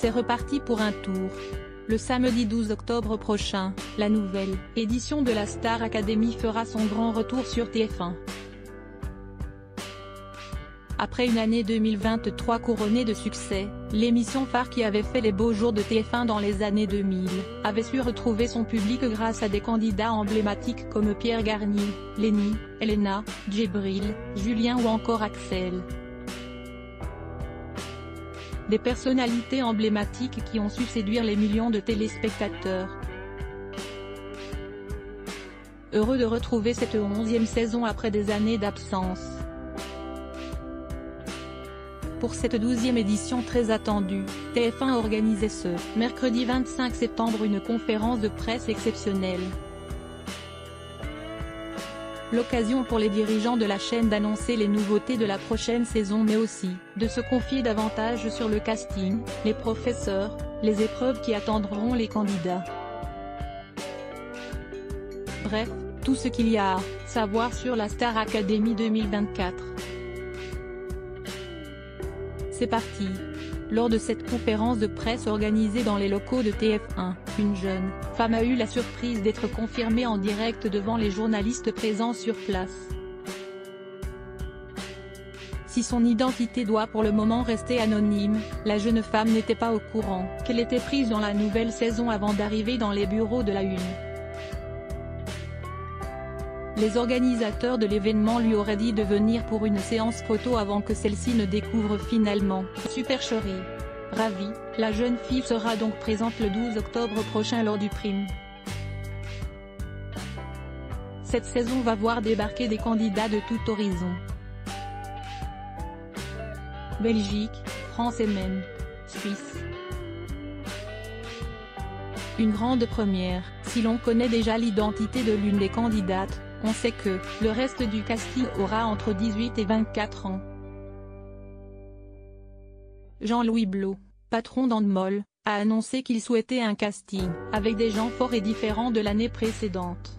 c'est reparti pour un tour. Le samedi 12 octobre prochain, la nouvelle édition de la Star Academy fera son grand retour sur TF1. Après une année 2023 couronnée de succès, l'émission phare qui avait fait les beaux jours de TF1 dans les années 2000, avait su retrouver son public grâce à des candidats emblématiques comme Pierre Garnier, Lenny, Elena, Djibril, Julien ou encore Axel. Des personnalités emblématiques qui ont su séduire les millions de téléspectateurs. Heureux de retrouver cette 11e saison après des années d'absence. Pour cette 12e édition très attendue, TF1 organisait ce mercredi 25 septembre une conférence de presse exceptionnelle. L'occasion pour les dirigeants de la chaîne d'annoncer les nouveautés de la prochaine saison mais aussi, de se confier davantage sur le casting, les professeurs, les épreuves qui attendront les candidats. Bref, tout ce qu'il y a à savoir sur la Star Academy 2024. C'est parti. Lors de cette conférence de presse organisée dans les locaux de TF1, une jeune femme a eu la surprise d'être confirmée en direct devant les journalistes présents sur place. Si son identité doit pour le moment rester anonyme, la jeune femme n'était pas au courant qu'elle était prise dans la nouvelle saison avant d'arriver dans les bureaux de la Une. Les organisateurs de l'événement lui auraient dit de venir pour une séance photo avant que celle-ci ne découvre finalement Supercherie. Ravie, la jeune fille sera donc présente le 12 octobre prochain lors du prime. Cette saison va voir débarquer des candidats de tout horizon. Belgique, France et même Suisse. Une grande première, si l'on connaît déjà l'identité de l'une des candidates, on sait que le reste du casting aura entre 18 et 24 ans. Jean-Louis Blot, patron d'Endemol, a annoncé qu'il souhaitait un casting avec des gens forts et différents de l'année précédente.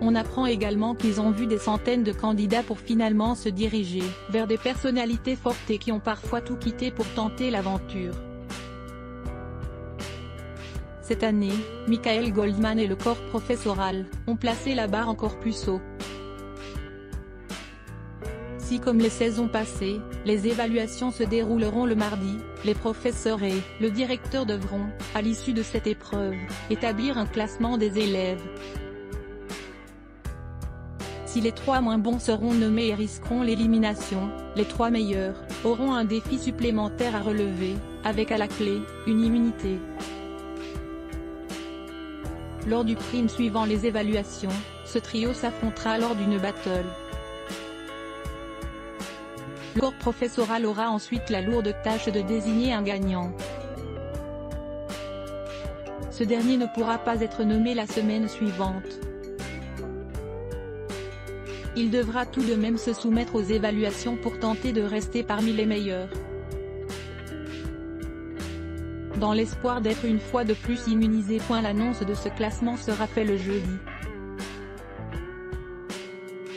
On apprend également qu'ils ont vu des centaines de candidats pour finalement se diriger vers des personnalités fortes et qui ont parfois tout quitté pour tenter l'aventure. Cette année, Michael Goldman et le corps professoral ont placé la barre encore plus haut. Si comme les saisons passées, les évaluations se dérouleront le mardi, les professeurs et le directeur devront, à l'issue de cette épreuve, établir un classement des élèves. Si les 3 moins bons seront nommés et risqueront l'élimination, les 3 meilleurs auront un défi supplémentaire à relever, avec à la clé, une immunité. Lors du prime suivant les évaluations, ce trio s'affrontera lors d'une battle. Le corps professoral aura ensuite la lourde tâche de désigner un gagnant. Ce dernier ne pourra pas être nommé la semaine suivante. Il devra tout de même se soumettre aux évaluations pour tenter de rester parmi les meilleurs. Dans l'espoir d'être une fois de plus immunisé. L'annonce de ce classement sera faite le jeudi.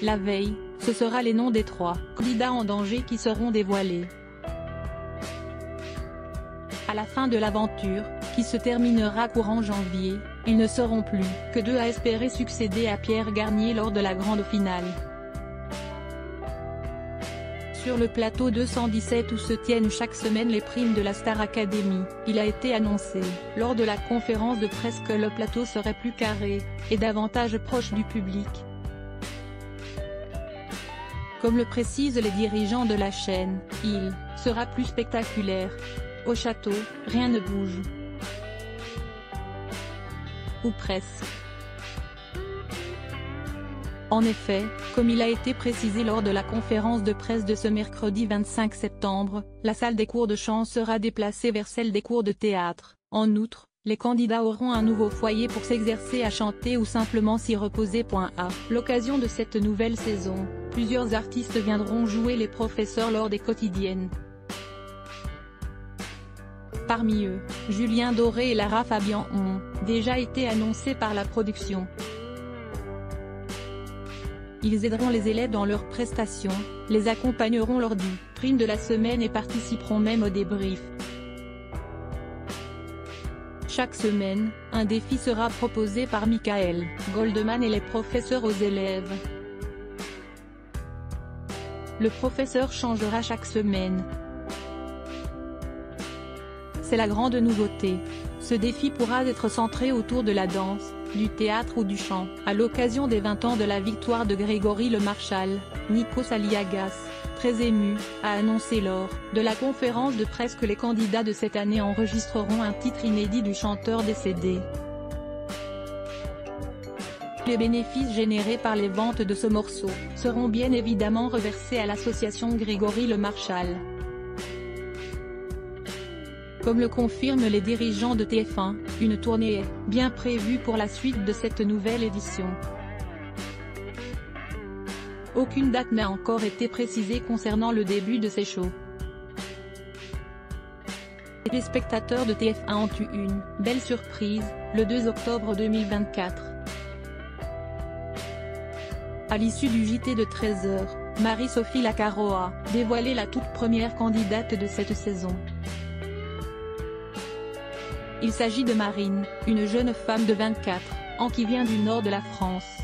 La veille, ce sera les noms des 3 candidats en danger qui seront dévoilés. À la fin de l'aventure, qui se terminera courant janvier, ils ne seront plus que 2 à espérer succéder à Pierre Garnier lors de la grande finale. Sur le plateau 217 où se tiennent chaque semaine les primes de la Star Academy, il a été annoncé, lors de la conférence de presse que le plateau serait plus carré, et davantage proche du public. Comme le précisent les dirigeants de la chaîne, il sera plus spectaculaire. Au château, rien ne bouge. Ou presque. En effet, comme il a été précisé lors de la conférence de presse de ce mercredi 25 septembre, la salle des cours de chant sera déplacée vers celle des cours de théâtre. En outre, les candidats auront un nouveau foyer pour s'exercer à chanter ou simplement s'y reposer. À l'occasion de cette nouvelle saison, plusieurs artistes viendront jouer les professeurs lors des quotidiennes. Parmi eux, Julien Doré et Lara Fabian ont déjà été annoncés par la production. Ils aideront les élèves dans leurs prestations, les accompagneront lors du prime de la semaine et participeront même au débrief. Chaque semaine, un défi sera proposé par Michael Goldman et les professeurs aux élèves. Le professeur changera chaque semaine. C'est la grande nouveauté. Ce défi pourra être centré autour de la danse, du théâtre ou du chant. À l'occasion des 20 ans de la victoire de Grégory Le Marchal, Nikos Aliagas, très ému, a annoncé lors de la conférence de presse que les candidats de cette année enregistreront un titre inédit du chanteur décédé. Les bénéfices générés par les ventes de ce morceau seront bien évidemment reversés à l'association Grégory Le Marchal. Comme le confirment les dirigeants de TF1, une tournée est bien prévue pour la suite de cette nouvelle édition. Aucune date n'a encore été précisée concernant le début de ces shows. Les spectateurs de TF1 ont eu une belle surprise, le 2 octobre 2024. À l'issue du JT de 13h, Marie-Sophie Lacaro a dévoilé la toute première candidate de cette saison. Il s'agit de Marine, une jeune femme de 24 ans qui vient du nord de la France.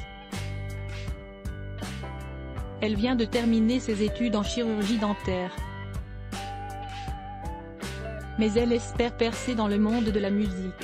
Elle vient de terminer ses études en chirurgie dentaire. Mais elle espère percer dans le monde de la musique.